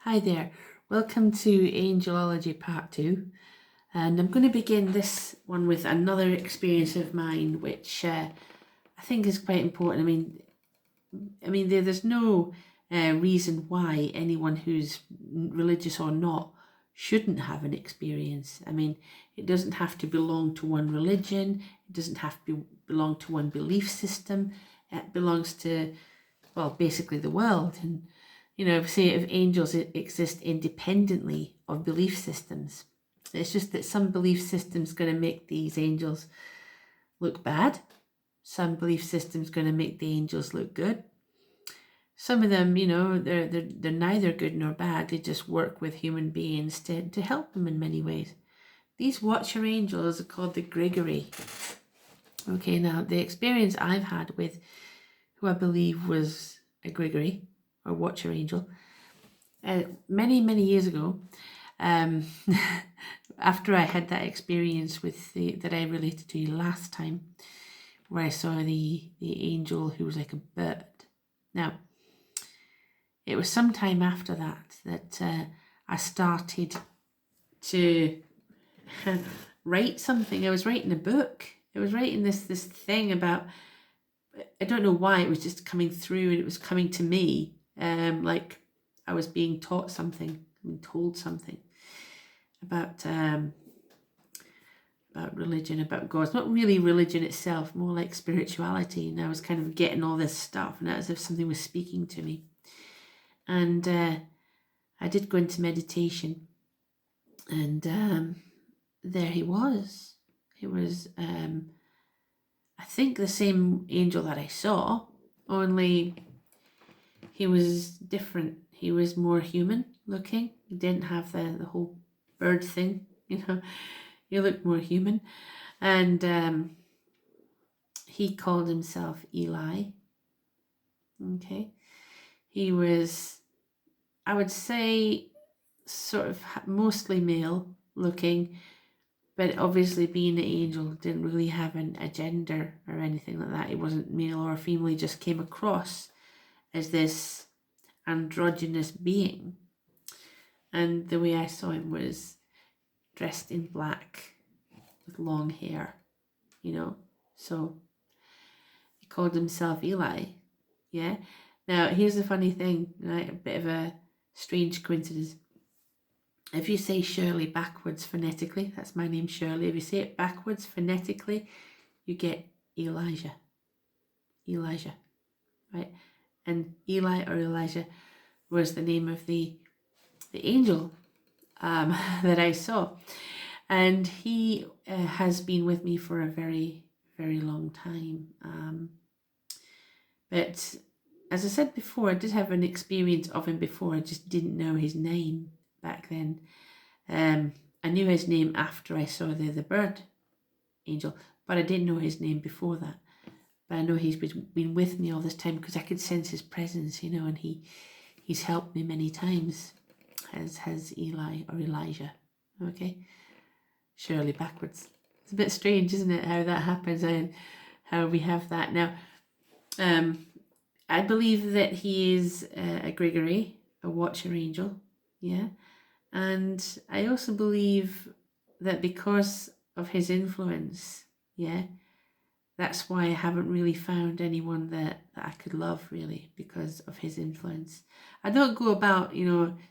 Hi there, welcome to Angelology Part 2, and I'm going to begin this one with another experience of mine which I think is quite important. There's no reason why anyone who's religious or not shouldn't have an experience. It doesn't have to belong to one religion, it doesn't have to belong to one belief system, it belongs to, basically the world. And say if angels exist independently of belief systems. It's just that some belief systems going to make these angels look bad. Some belief systems going to make the angels look good. Some of them, they're neither good nor bad. They just work with human beings to help them in many ways. These watcher angels are called the Gregory. Okay, now the experience I've had with who I believe was a Gregory or watcher angel, many years ago, after I had that experience with that I related to you last time, where I saw the angel who was like a bird. Now, it was some time after that I started to write something. I was writing a book. I was writing this thing about, I don't know why, it was just coming through and it was coming to me like I was being taught something, being told something about religion, about God. It's not really religion itself, more like spirituality. And I was kind of getting all this stuff and as if something was speaking to me. And I did go into meditation, and there he was. He was, I think, the same angel that I saw, only he was different. He was more human looking. He didn't have the whole bird thing, He looked more human. And he called himself Eli. Okay. He was, I would say, sort of mostly male looking, but obviously being an angel didn't really have a gender or anything like that. He wasn't male or female. He just came across as this androgynous being. And the way I saw him was dressed in black with long hair, So he called himself Eli. Yeah. Now, here's the funny thing, right? A bit of a strange coincidence. If you say Shirley backwards phonetically, that's my name, Shirley. If you say it backwards phonetically, you get Elijah. Elijah, right? And Eli or Elijah was the name of the angel that I saw. And he has been with me for a very, very long time. But as I said before, I did have an experience of him before. I just didn't know his name back then. I knew his name after I saw the bird angel, but I didn't know his name before that. But I know he's been with me all this time because I could sense his presence, and he's helped me many times, as has Eli or Elijah. Okay, Shirley backwards. It's a bit strange, isn't it, how that happens and how we have that now. I believe that he is a Gregory, a watcher angel, yeah. And I also believe that because of his influence, yeah, that's why I haven't really found anyone that I could love, really, because of his influence. I don't go about,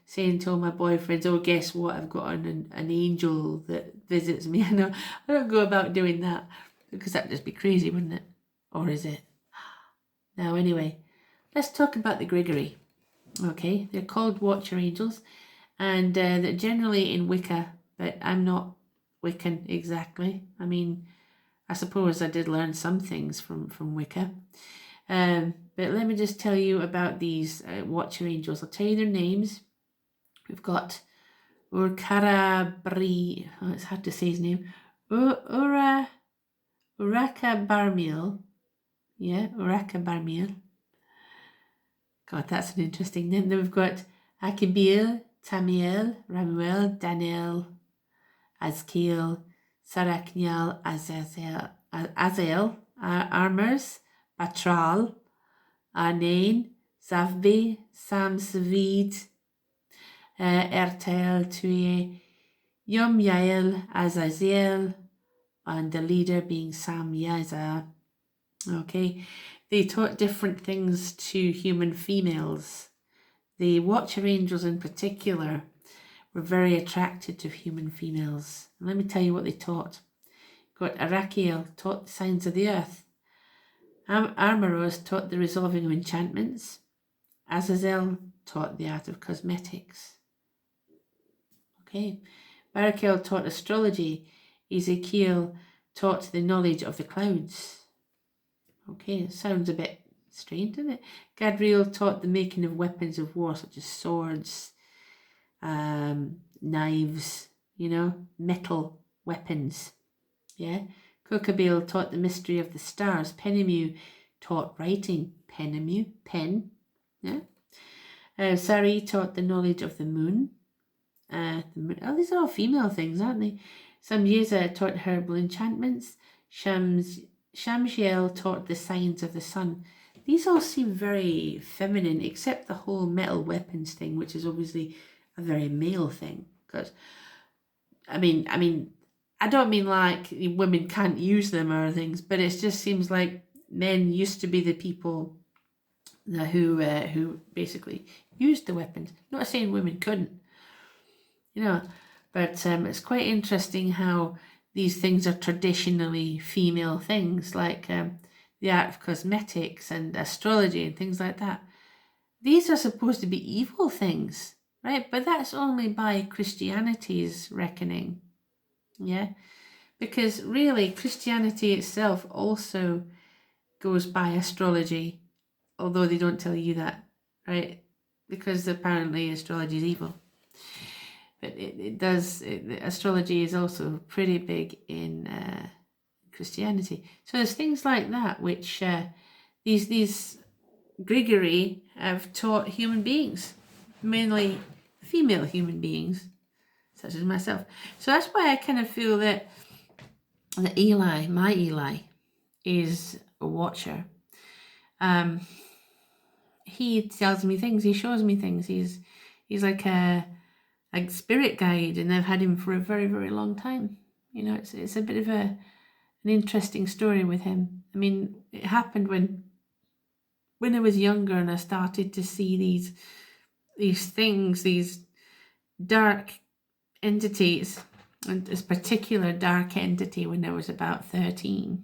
saying to all my boyfriends, oh, guess what, I've got an angel that visits me. I don't go about doing that, because that'd just be crazy, wouldn't it? Or is it? Now, anyway, let's talk about the Gregory. Okay, they're called watcher angels, and they're generally in Wicca, but I'm not Wiccan exactly. I suppose I did learn some things from Wicca. But let me just tell you about these watcher angels. I'll tell you their names. We've got Urkarabri, it's hard to say his name, Uraka Barmiel. Yeah, Uraka Barmiel. God, that's an interesting name. Then we've got Akibil, Tamiel, Ramuel, Daniel, Azkiel, Sarakniel, Azael, Armers, Batral, Arnain, Zavbi, Samsvid, Ertel Tue, Yom Yael Azazel, and the leader being Sam Yaza. Okay, they taught different things to human females. The Watcher Angels in particular were very attracted to human females. And let me tell you what they taught. Got Arakiel taught the signs of the earth. Armoros taught the resolving of enchantments. Azazel taught the art of cosmetics. Okay. Barakiel taught astrology. Ezekiel taught the knowledge of the clouds. Okay, it sounds a bit strange, doesn't it? Gadriel taught the making of weapons of war, such as swords, knives, metal weapons. Yeah. Kokabel taught the mystery of the stars. Penemu taught writing. Penemu, pen. Yeah. Sari taught the knowledge of the moon. These are all female things, aren't they? Samyeza taught herbal enchantments. Shamshiel taught the signs of the sun. These all seem very feminine, except the whole metal weapons thing, which is obviously a very male thing. Because, I don't mean like women can't use them or things, but it just seems like men used to be the people who basically used the weapons. Not saying women couldn't, but it's quite interesting how these things are traditionally female things, like the art of cosmetics and astrology and things like that. These are supposed to be evil things, right? But that's only by Christianity's reckoning, yeah? Because really, Christianity itself also goes by astrology, although they don't tell you that, right? Because apparently astrology is evil. But astrology is also pretty big in Christianity. So there's things like that which these Gregory have taught human beings, mainly female human beings, such as myself. So that's why I kind of feel that Eli, my Eli, is a watcher. He tells me things, he shows me things. He's like a spirit guide, and I've had him for a very, very long time. It's a bit of an interesting story with him. I mean, it happened when I was younger, and I started to see these things, these dark entities, and this particular dark entity when I was about 13.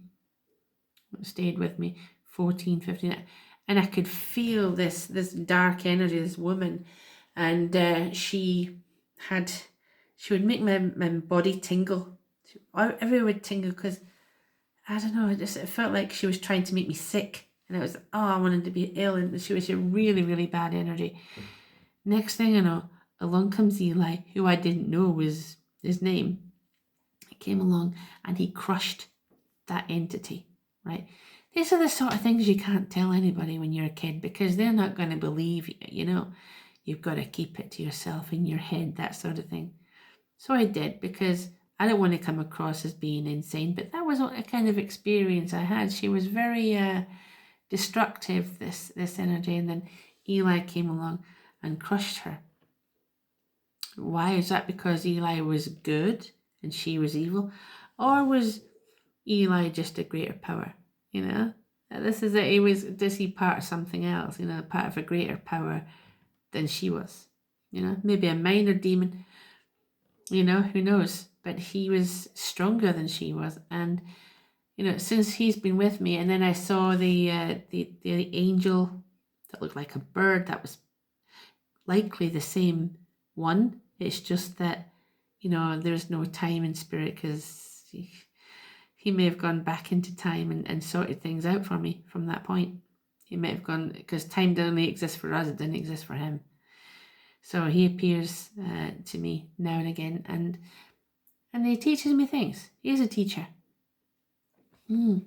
It stayed with me, 14, 15, and I could feel this dark energy, this woman, and she would make my body tingle. Everywhere would tingle because, I don't know, it felt like she was trying to make me sick. And it was, I wanted to be ill. And she was a really, really bad energy. Next thing I know, along comes Eli, who I didn't know was his name. He came along and he crushed that entity, right? These are the sort of things you can't tell anybody when you're a kid, because they're not going to believe you, You've got to keep it to yourself in your head, that sort of thing. So I did, because I don't want to come across as being insane, but that was a kind of experience I had. She was very destructive, this energy, and then Eli came along and crushed her. Why is that? Because Eli was good and she was evil? Or was Eli just a greater power? This is it. Does he part of something else? Part of a greater power than she was? Maybe a minor demon. Who knows? But he was stronger than she was, and since he's been with me, and then I saw the angel that looked like a bird. That was likely the same one. It's just that there's no time in spirit, because he may have gone back into time and sorted things out for me from that point. He may have gone, because time only exists for us, it didn't exist for him. So he appears to me now and again, and he teaches me things. He is a teacher. The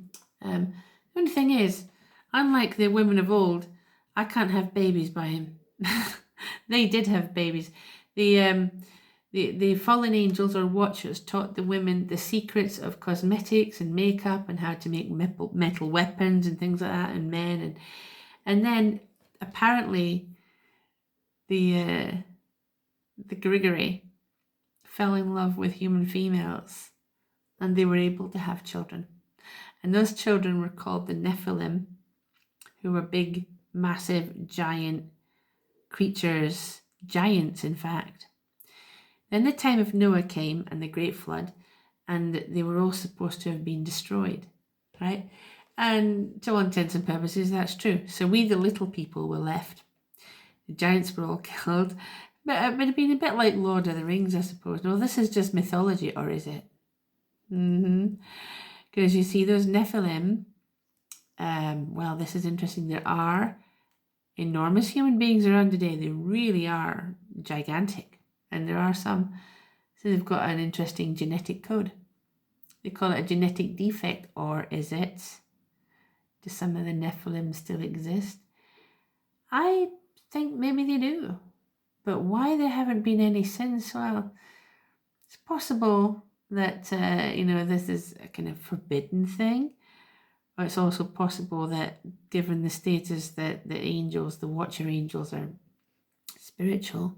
only thing is, unlike the women of old, I can't have babies by him. They did have babies. The fallen angels or watchers taught the women the secrets of cosmetics and makeup and how to make metal weapons and things like that, and men, and then apparently the the Grigori, fell in love with human females, and they were able to have children. And those children were called the Nephilim, who were big, massive, giant creatures, giants in fact. Then the time of Noah came and the great flood, and they were all supposed to have been destroyed, right? And to all intents and purposes, that's true. So we, the little people, were left. The giants were all killed. But it'd been a bit like Lord of the Rings, I suppose. No, this is just mythology, or is it? Because you see, those Nephilim, well, this is interesting. There are enormous human beings around today. They really are gigantic. And there are some, so they've got an interesting genetic code. They call it a genetic defect, or is it? Do some of the Nephilim still exist? I think maybe they do. But why there haven't been any since? Well, it's possible that, this is a kind of forbidden thing. Or it's also possible that, given the status that the angels, the watcher angels, are spiritual,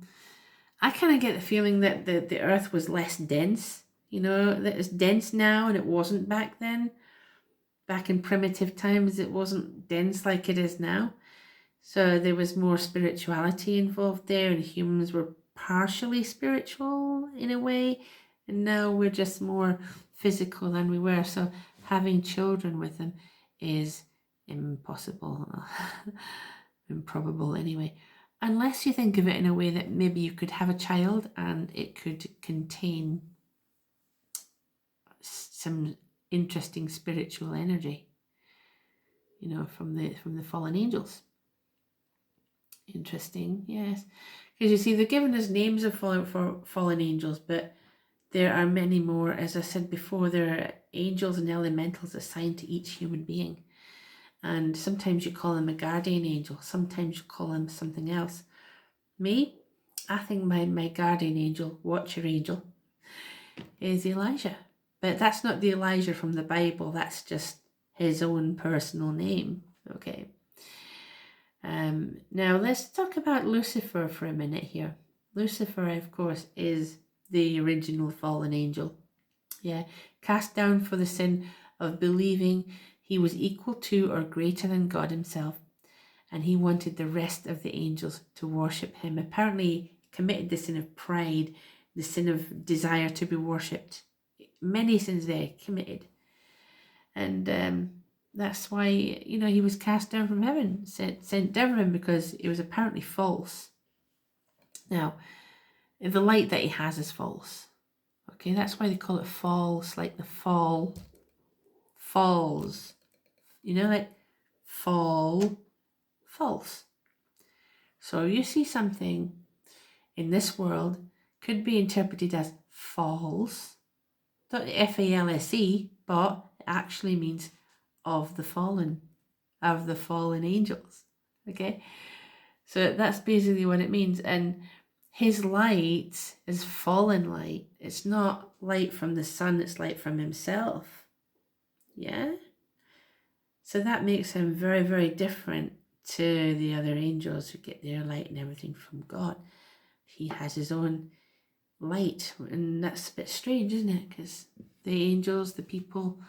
I kind of get the feeling that the earth was less dense. That it's dense now and it wasn't back then. Back in primitive times, it wasn't dense like it is now. So there was more spirituality involved there, and humans were partially spiritual in a way. And now we're just more physical than we were. So having children with them is impossible. Improbable anyway. Unless you think of it in a way that maybe you could have a child and it could contain some interesting spiritual energy, from the fallen angels. Interesting, yes. Because you see, they're given us names of fallen angels, but there are many more. As I said before, there are angels and elementals assigned to each human being. And sometimes you call them a guardian angel. Sometimes you call them something else. Me, I think my guardian angel, watcher angel, is Elijah. But that's not the Elijah from the Bible. That's just his own personal name. Okay. Now let's talk about Lucifer for a minute here. Lucifer, of course, is the original fallen angel. Yeah. Cast down for the sin of believing he was equal to or greater than God himself. And he wanted the rest of the angels to worship him. Apparently committed the sin of pride, the sin of desire to be worshipped. Many sins there committed. And that's why, he was cast down from heaven, sent down from him, because it was apparently false. Now, the light that he has is false. Okay, that's why they call it false, like the fall falls. Like fall, false. So you see something in this world could be interpreted as false, not F-A-L-S-E, but it actually means of the fallen angels. Okay, so that's basically what it means. And his light is fallen light. It's not light from the sun, it's light from himself. Yeah, so that makes him very, very different to the other angels who get their light and everything from God. He has his own light, and that's a bit strange, isn't it? Because the angels, the people,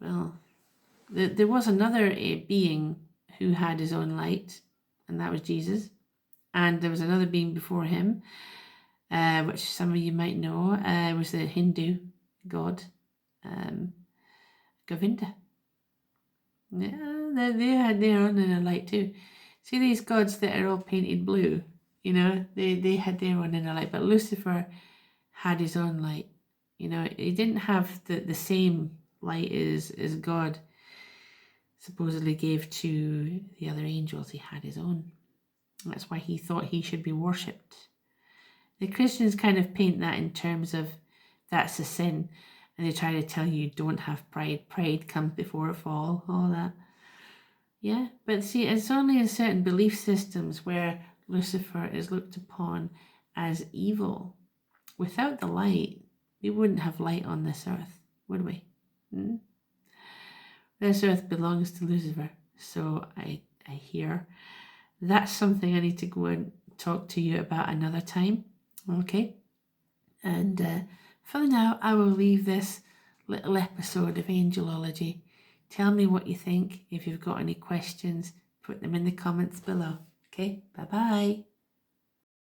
well, there was another being who had his own light, and that was Jesus. And there was another being before him, which some of you might know, was the Hindu god, Govinda. Yeah, they had their own light too. See these gods that are all painted blue, they had their own inner light, but Lucifer had his own light. He didn't have the same light as God supposedly gave to the other angels. He had his own. That's why he thought he should be worshipped. The Christians kind of paint that in terms of that's a sin, and they try to tell you don't have pride. Pride comes before a fall, all that. Yeah, but see, it's only in certain belief systems where Lucifer is looked upon as evil. Without the light, we wouldn't have light on this earth, would we? This earth belongs to Lucifer, so I hear that's something I need to go and talk to you about another time. Okay? And for now, I will leave this little episode of Angelology. Tell me what you think. If you've got any questions, put them in the comments below. Okay? Bye-bye.